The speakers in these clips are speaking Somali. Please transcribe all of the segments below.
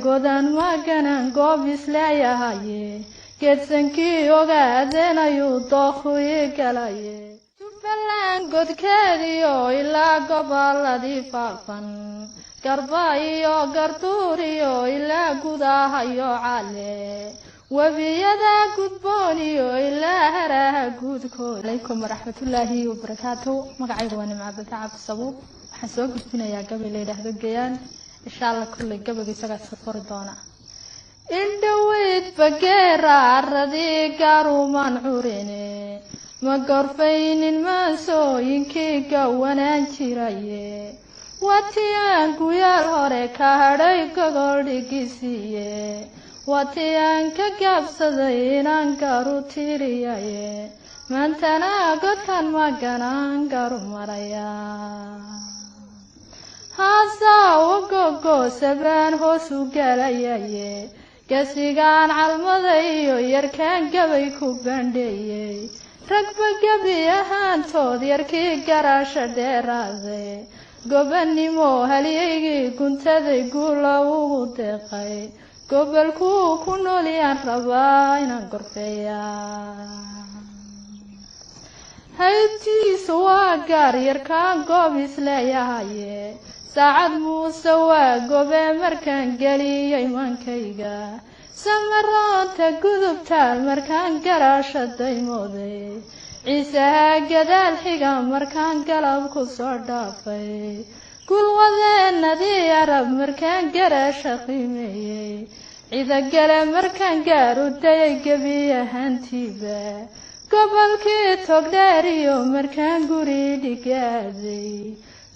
godan maganan goobis leeyahaye geedsankii ogaadeenayuu dookhuyi galaye Jubbaland godkeediyo ilaa gobolladii faafan garba iyo garduuriyo ilaa gudahayo cale wabiyada gudbooniyo ilaa haraha guudkooda alaykum waraxmatullaahi wabarakaatuh magacaygu waa Nimco Abdi Sabuub waxaan soo gudbinayaa gabay la yiraahdo Gayaan insha Allah kulli gabayga isaga safar doona indhaweyd bageera arradii garuuman curine ma gorfaynin maasooyinkii gawanaan jiraye watiyaan guyaal hore ka hadhay gogol dhigisiye watiyaan ka gaabsaday inaan garu tiriyaye maantana godkan maganaan garu maraya haasaa ugogo sabaan hoos u galayaye gasigaan calmada iyo yarkaan gabay ku bandheeyey ragba gabi ahaantood yarkii garaasha dheeraaday gobannimo halyaygii guntaday guula ugu deeqay gobolkuu ku noolyaan rabaa inaan gorfeeyaa haybtiisu waa gaar yarkaan goobis leeyahaye saacad muuse waa gobe markaan geliyey maankayga samaroonta gudubtaal markaan garaasha daymooday ciisaha gadaal xiga markaan galab ku soo dhaafay gulwadeenadii arab markaan garaasha qiimeeyey cidagale markaan gaaru dayay gebi ahaantiiba gobolkii togdheeriyo markaan guri dhigaaday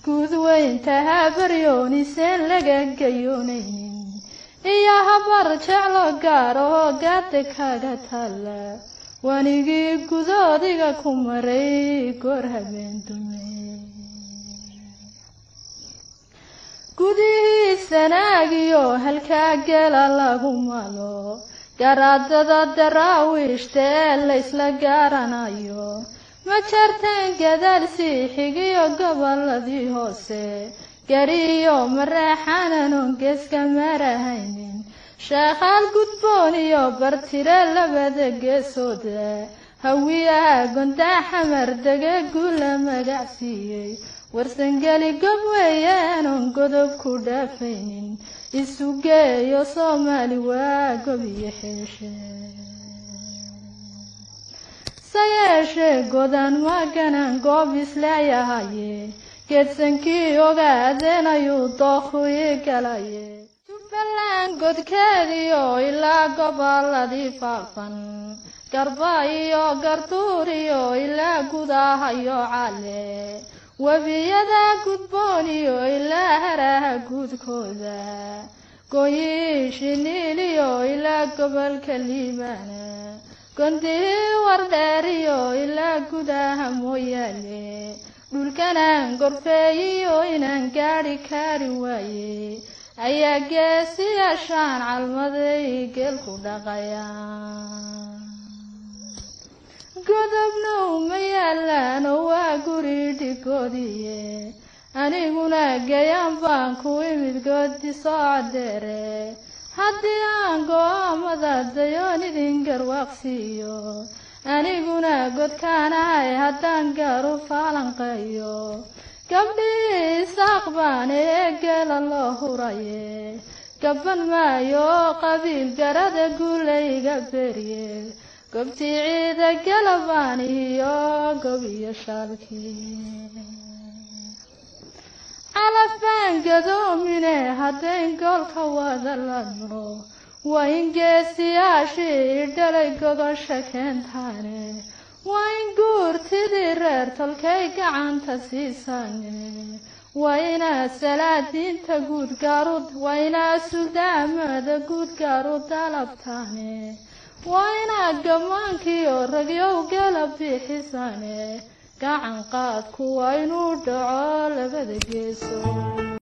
guud weynta habaryooniseen laga gayoonaynin iyo habar jeclo gaar oo gaada kaaga taalla wanigii gudoodiga ku maray goor habeen dume gudihii sanaagiyo halkaa gela lagu malo garaadada daraawiishta ee laysla gaaranayo ma jarteen gadaal sii xigiyo gobolladii hoose gariyo mareexananon geeska marahaynin sheekhaal gudboon iyo bartire labada geesooda hawiyaha gondaa xamar dege guula magacsiiyey warsangeli gob weeyaanon godob ku dhaafaynin isu geeyo Soomaali waa gob iyo xeeshe sayeeshe godan maganan goobis leeyahaye geedsankii ogaadeenayuu dookhuyi galaye Jubbaland godkeediyo ilaa gobolladii faafan garba iyo garduuriyo ilaa gudahayo cale wabiyada gudbooniyo ilaa haraha guudkooda gooyishi niiliyo ilaa gobolka liibaana gondii wardheeriyo ilaa gudaha mooyaale dhulkanaan gorfeeyiyo inaan gaadhi kari waaye ayaa geesiyaashaan calmaday geelku dhaqayaan godobna uma yaalaan oo waa guri dhigoodiye aniguna Gayaan baan ku imid goodi soo cadeere haddii aan go'aamada dayoon idin garwaaqsiiyo aniguna godkaanahay haddaan garu faalanqayo gabdhii isaaq baan ee geela loo huraye gaban maayo qabiil garada guulayga berye gobtii ciida galabaan iyo gob iyo shaalkii calafaan gadoomine haddayn goolka wada ladno waa in geesiyaashii dhalay gogosha keentaane waa in guurtidii reer tolkay gacanta siisaane waa inaa salaadiinta guud gaarud waa inaa suldaamada guud gaarud dalabtaane waa inaa gammaankiyo ragyow galab bixisaane gacan qaadku waa inuu dhaco labada geeso